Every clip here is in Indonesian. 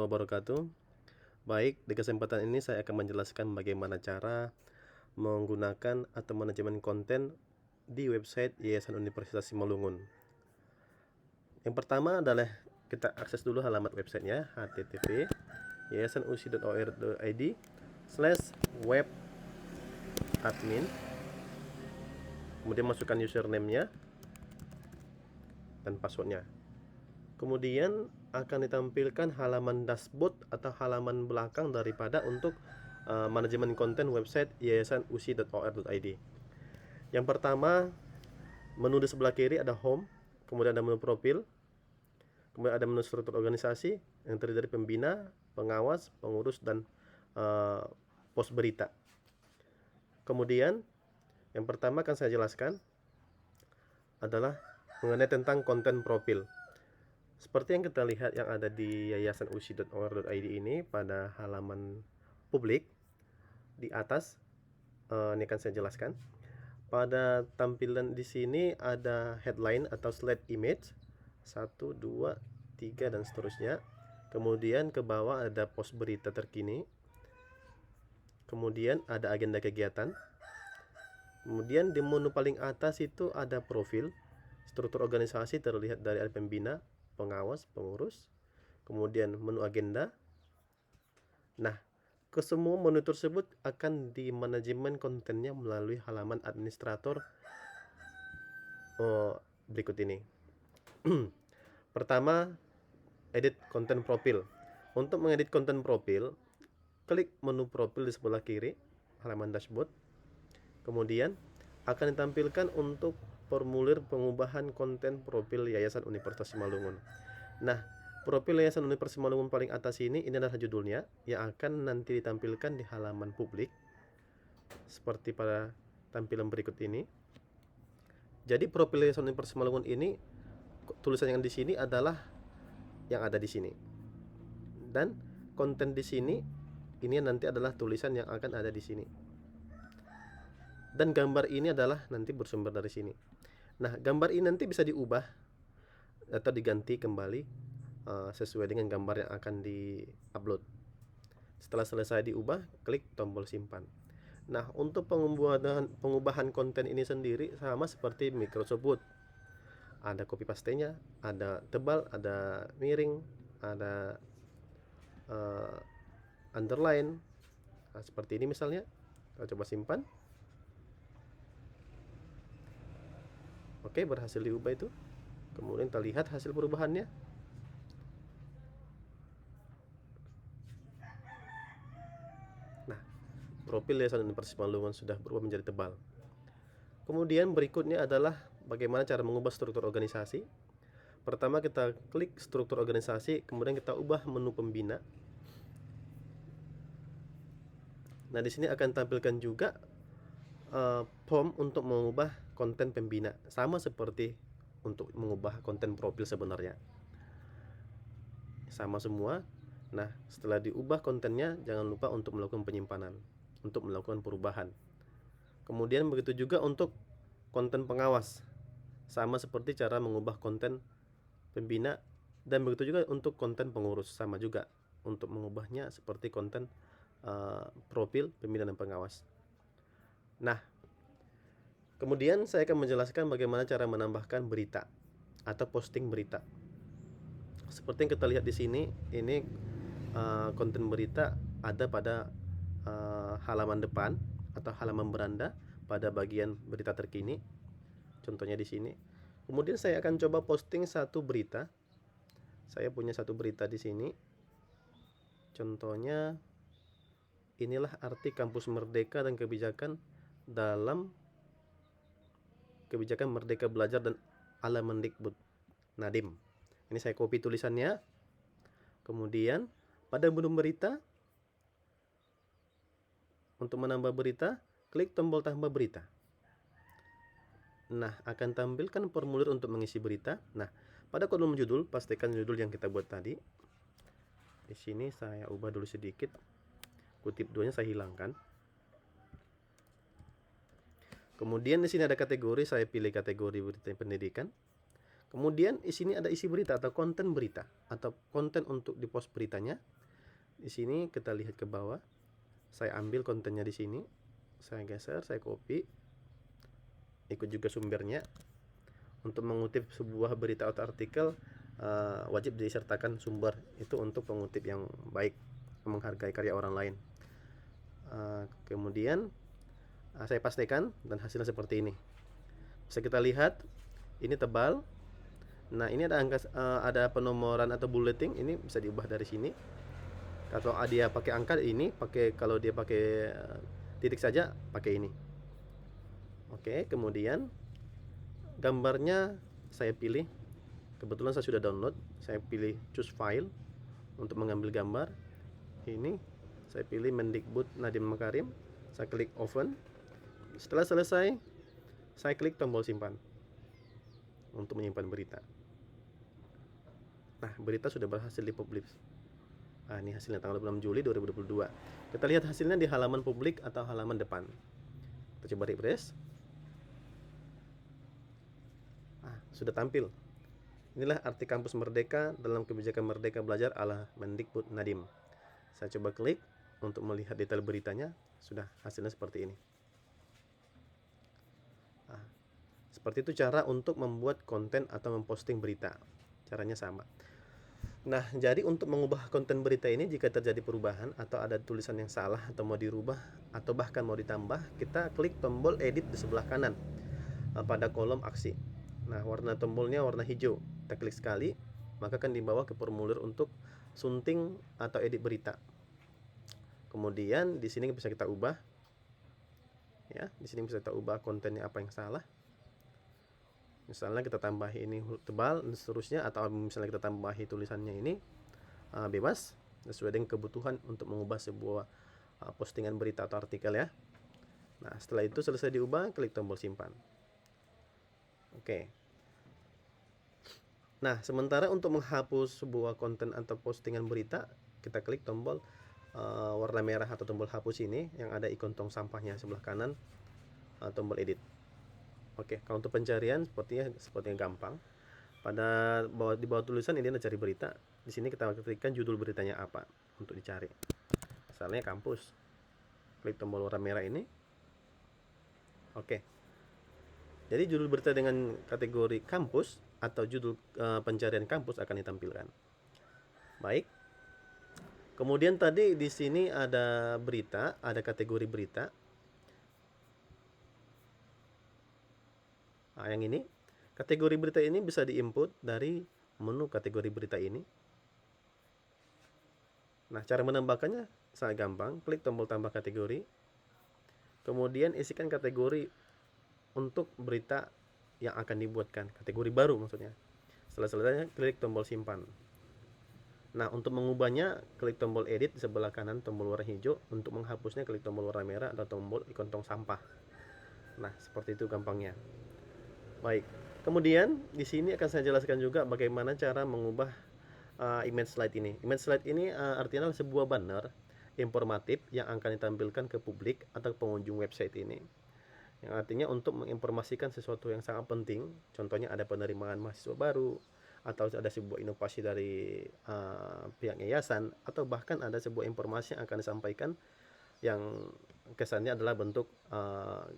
Wabarakatuh. Baik, di kesempatan ini saya akan menjelaskan bagaimana cara menggunakan atau manajemen konten di website Yayasan Universitas Simalungun. Yang pertama adalah kita akses dulu halamat websitenya, http yayasanusi.or.id/web admin. Kemudian masukkan username-nya dan passwordnya. Kemudian akan ditampilkan halaman dashboard atau halaman belakang daripada untuk manajemen konten website yayasanusi.or.id. Yang pertama, menu di sebelah kiri ada home, kemudian ada menu profil, kemudian ada menu struktur organisasi yang terdiri dari pembina, pengawas, pengurus, dan pos berita. Kemudian yang pertama akan saya jelaskan adalah mengenai tentang konten profil. Seperti yang kita lihat yang ada di yayasanusi.or.id ini pada halaman publik di atas, ini akan saya jelaskan. Pada tampilan di sini ada headline atau slide image 1, 2, 3 dan seterusnya. Kemudian ke bawah ada post berita terkini. Kemudian ada agenda kegiatan. Kemudian di menu paling atas itu ada profil. Struktur organisasi terlihat dari ada pembina, pengawas, pengurus, kemudian menu agenda. Nah, ke semua menu tersebut akan di manajemen kontennya melalui halaman administrator berikut ini. Pertama, edit konten profil. Untuk mengedit konten profil, klik menu profil di sebelah kiri halaman dashboard. Kemudian akan ditampilkan untuk formulir pengubahan konten profil Yayasan Universitas Simalungun. Nah, profil Yayasan Universitas Simalungun paling atas ini adalah judulnya yang akan nanti ditampilkan di halaman publik seperti pada tampilan berikut ini. Jadi profil Yayasan Universitas Simalungun ini tulisan yang di sini adalah yang ada di sini. Dan konten di sini ini nanti adalah tulisan yang akan ada di sini. Dan gambar ini adalah nanti bersumber dari sini. Nah, gambar ini nanti bisa diubah atau diganti kembali sesuai dengan gambar yang akan di-upload. Setelah selesai diubah, klik tombol simpan. Nah, untuk pengubahan konten ini sendiri sama seperti Microsoft Word. Ada copy paste-nya, ada tebal, ada miring, ada underline. Nah, seperti ini misalnya. Kita coba simpan. Oke, berhasil diubah itu. Kemudian kita lihat hasil perubahannya. Nah, profil Yayasan Universitas Simalungun sudah berubah menjadi tebal. Kemudian berikutnya adalah bagaimana cara mengubah struktur organisasi. Pertama kita klik struktur organisasi, kemudian kita ubah menu pembina. Nah, di sini akan tampilkan juga form untuk mengubah konten pembina, sama seperti untuk mengubah konten profil sebenarnya. Sama semua. Nah, setelah diubah kontennya, jangan lupa untuk melakukan penyimpanan, untuk melakukan perubahan. Kemudian begitu juga untuk konten pengawas, sama seperti cara mengubah konten pembina, dan begitu juga untuk konten pengurus, sama juga untuk mengubahnya seperti konten profil pembina dan pengawas. Nah, kemudian saya akan menjelaskan bagaimana cara menambahkan berita atau posting berita. Seperti yang kita lihat di sini, ini konten berita ada pada halaman depan atau halaman beranda pada bagian berita terkini. Contohnya di sini. Kemudian saya akan coba posting satu berita. Saya punya satu berita di sini. Contohnya inilah arti kampus merdeka dan kebijakan dalam kebijakan Merdeka Belajar dan ala Mendikbud Nadiem. Ini saya copy tulisannya. Kemudian pada menu berita, untuk menambah berita, klik tombol tambah berita. Nah, akan tampilkan formulir untuk mengisi berita. Nah, pada kolom judul, pastikan judul yang kita buat tadi. Di sini saya ubah dulu sedikit. Kutip 2-nya saya hilangkan. Kemudian di sini ada kategori, saya pilih kategori berita pendidikan. Kemudian di sini ada isi berita atau konten berita atau konten untuk di post beritanya. Di sini kita lihat ke bawah. Saya ambil kontennya di sini. Saya geser, saya copy. Ikut juga sumbernya. Untuk mengutip sebuah berita atau artikel wajib disertakan sumber. Itu untuk pengutip yang baik, menghargai karya orang lain. Kemudian saya pastikan dan hasilnya seperti ini. Bisa kita lihat ini tebal. Nah, ini ada angka, ada penomoran atau bulleting, ini bisa diubah dari sini. Kalau dia pakai angka ini, kalau dia pakai titik saja pakai ini. Oke, kemudian gambarnya saya pilih. Kebetulan saya sudah download. Saya pilih choose file untuk mengambil gambar. Ini saya pilih Mendikbud Nadiem Makarim. Saya klik open. Setelah selesai, saya klik tombol simpan untuk menyimpan berita. Nah, berita sudah berhasil dipublish. Ini hasilnya tanggal 26 Juli 2022. Kita lihat hasilnya di halaman publik atau halaman depan. Kita coba refresh. Sudah tampil. Inilah arti kampus Merdeka dalam kebijakan Merdeka Belajar ala Mendikbud Nadiem. Saya coba klik untuk melihat detail beritanya. Sudah hasilnya seperti ini. Seperti itu cara untuk membuat konten atau memposting berita. Caranya sama. Nah, jadi untuk mengubah konten berita ini, jika terjadi perubahan atau ada tulisan yang salah atau mau dirubah atau bahkan mau ditambah, kita klik tombol edit di sebelah kanan pada kolom aksi. Nah, warna tombolnya warna hijau. Kita klik sekali, maka akan dibawa ke formulir untuk sunting atau edit berita. Kemudian di sini bisa kita ubah. Ya, di sini bisa kita ubah kontennya apa yang salah. Misalnya kita tambah ini tebal dan seterusnya, atau misalnya kita tambahi tulisannya ini bebas sesuai dengan kebutuhan untuk mengubah sebuah postingan berita atau artikel ya. Nah, setelah itu selesai diubah, klik tombol simpan. Oke. Nah, sementara untuk menghapus sebuah konten atau postingan berita, kita klik tombol warna merah atau tombol hapus ini yang ada ikon tong sampahnya sebelah kanan, tombol edit. Oke, kalau untuk pencarian sepertinya gampang. Di bawah tulisan ini cari berita. Di sini kita ketikkan judul beritanya apa untuk dicari. Misalnya kampus. Klik tombol warna merah ini. Oke. Jadi judul berita dengan kategori kampus atau judul pencarian kampus akan ditampilkan. Baik. Kemudian tadi di sini ada berita, ada kategori berita. Yang ini, kategori berita ini bisa diinput dari menu kategori berita ini. Nah, cara menambahkannya sangat gampang. Klik tombol tambah kategori. Kemudian isikan kategori untuk berita yang akan dibuatkan. Kategori baru maksudnya. Setelah selesai, klik tombol simpan. Nah, untuk mengubahnya, klik tombol edit di sebelah kanan tombol warna hijau. Untuk menghapusnya, klik tombol warna merah atau tombol ikon tong sampah. Nah, seperti itu gampangnya. Baik, kemudian di sini akan saya jelaskan juga bagaimana cara mengubah image slide ini. Image slide ini artinya sebuah banner informatif yang akan ditampilkan ke publik atau pengunjung website ini. Yang artinya untuk menginformasikan sesuatu yang sangat penting, contohnya ada penerimaan mahasiswa baru, atau ada sebuah inovasi dari pihak yayasan, atau bahkan ada sebuah informasi yang akan disampaikan yang kesannya adalah bentuk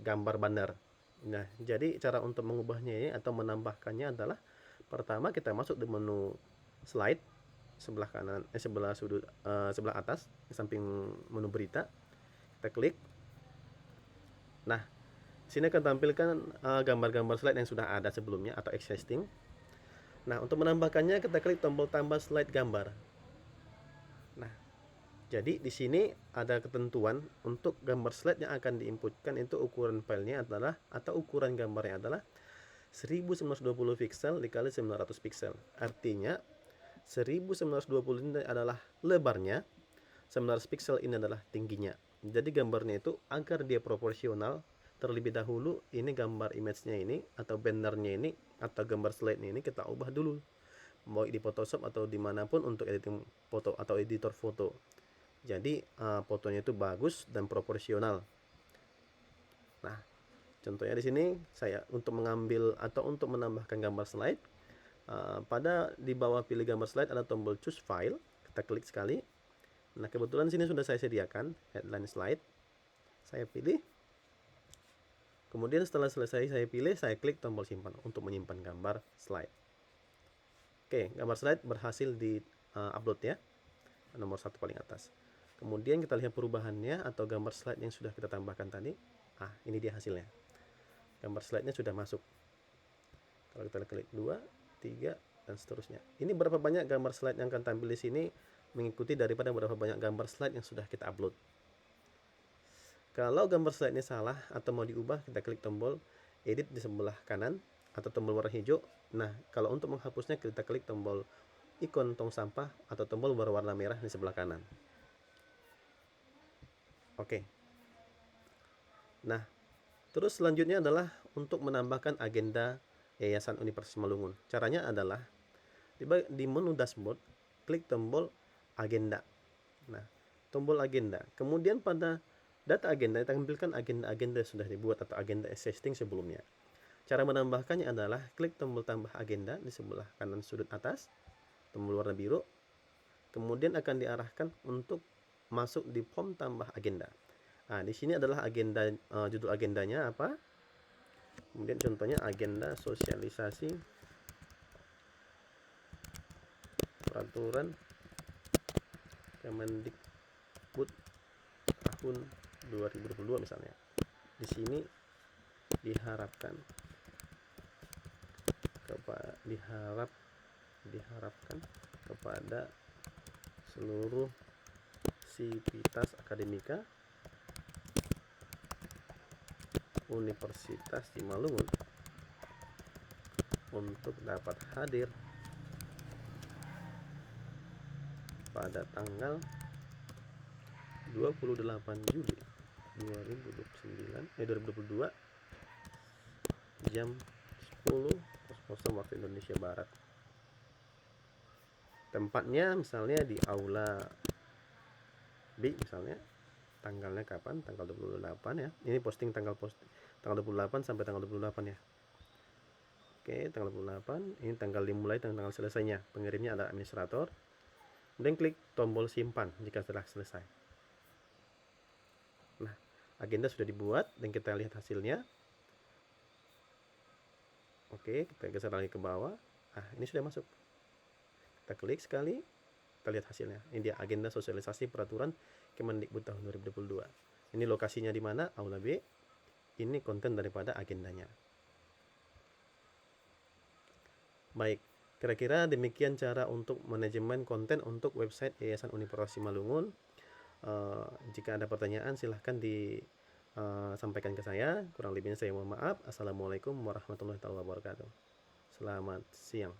gambar banner. Nah, jadi cara untuk mengubahnya ini atau menambahkannya adalah pertama kita masuk di menu slide sebelah kanan, sebelah atas di samping menu berita. Kita klik. Nah, sini akan tampilkan gambar-gambar slide yang sudah ada sebelumnya atau existing. Nah, untuk menambahkannya kita klik tombol tambah slide gambar. Nah, jadi di sini ada ketentuan untuk gambar slide yang akan diinputkan itu ukuran filenya adalah atau ukuran gambarnya adalah 1920 pixel dikali 900 pixel. Artinya 1920 ini adalah lebarnya, 900 pixel ini adalah tingginya. Jadi gambarnya itu agar dia proporsional, terlebih dahulu ini gambar image-nya ini atau bannernya ini atau gambar slide-nya ini kita ubah dulu, baik di Photoshop atau dimanapun untuk editing foto atau editor foto. Jadi fotonya itu bagus dan proporsional. Nah, contohnya di sini saya untuk mengambil atau untuk menambahkan gambar slide, Pada di bawah pilih gambar slide ada tombol choose file, kita klik sekali. Nah, kebetulan sini sudah saya sediakan headline slide. Saya pilih. Kemudian setelah selesai saya pilih, saya klik tombol simpan untuk menyimpan gambar slide. Oke, gambar slide berhasil di upload ya. Nomor 1 paling atas. Kemudian kita lihat perubahannya atau gambar slide yang sudah kita tambahkan tadi. Ini dia hasilnya. Gambar slide-nya sudah masuk. Kalau kita klik 2, 3 dan seterusnya. Ini berapa banyak gambar slide yang akan tampil di sini mengikuti daripada berapa banyak gambar slide yang sudah kita upload. Kalau gambar slide-nya salah atau mau diubah, kita klik tombol edit di sebelah kanan atau tombol warna hijau. Nah, kalau untuk menghapusnya kita klik tombol ikon tong sampah atau tombol berwarna merah di sebelah kanan. Oke. Nah, terus selanjutnya adalah untuk menambahkan agenda Yayasan Universitas Malungun. Caranya adalah di menu dashboard, klik tombol agenda. Nah, tombol agenda. Kemudian pada data agenda tampilkan agenda-agenda sudah dibuat atau agenda existing sebelumnya. Cara menambahkannya adalah klik tombol tambah agenda di sebelah kanan sudut atas, tombol warna biru. Kemudian akan diarahkan untuk masuk di form tambah agenda. Di sini adalah agenda, judul agendanya apa? Kemudian contohnya agenda sosialisasi peraturan Kemendikbud tahun 2022 misalnya. Di sini diharapkan kepada seluruh sivitas akademika Universitas di Malungun untuk dapat hadir pada tanggal 28 Juli 2022 jam 10.00 waktu Indonesia Barat. Tempatnya misalnya di Aula B misalnya. Tanggalnya kapan? Tanggal 28 ya. Ini posting tanggal 28 sampai tanggal 28 ya. Oke, tanggal 28. Ini tanggal dimulai dan tanggal selesainya. Pengirimnya adalah administrator. Kemudian klik tombol simpan jika telah selesai. Nah, agenda sudah dibuat dan kita lihat hasilnya. Oke, kita geser lagi ke bawah. Ini sudah masuk. Kita klik sekali, kita lihat hasilnya. Ini dia agenda sosialisasi peraturan Kemendikbud tahun 2022. Ini lokasinya di mana? Aula B. Ini konten daripada agendanya. Baik, kira-kira demikian cara untuk manajemen konten untuk website Yayasan Universitas Malungun. Jika ada pertanyaan silahkan disampaikan ke saya. Kurang lebihnya saya mohon maaf. Assalamualaikum warahmatullahi wabarakatuh. Selamat siang.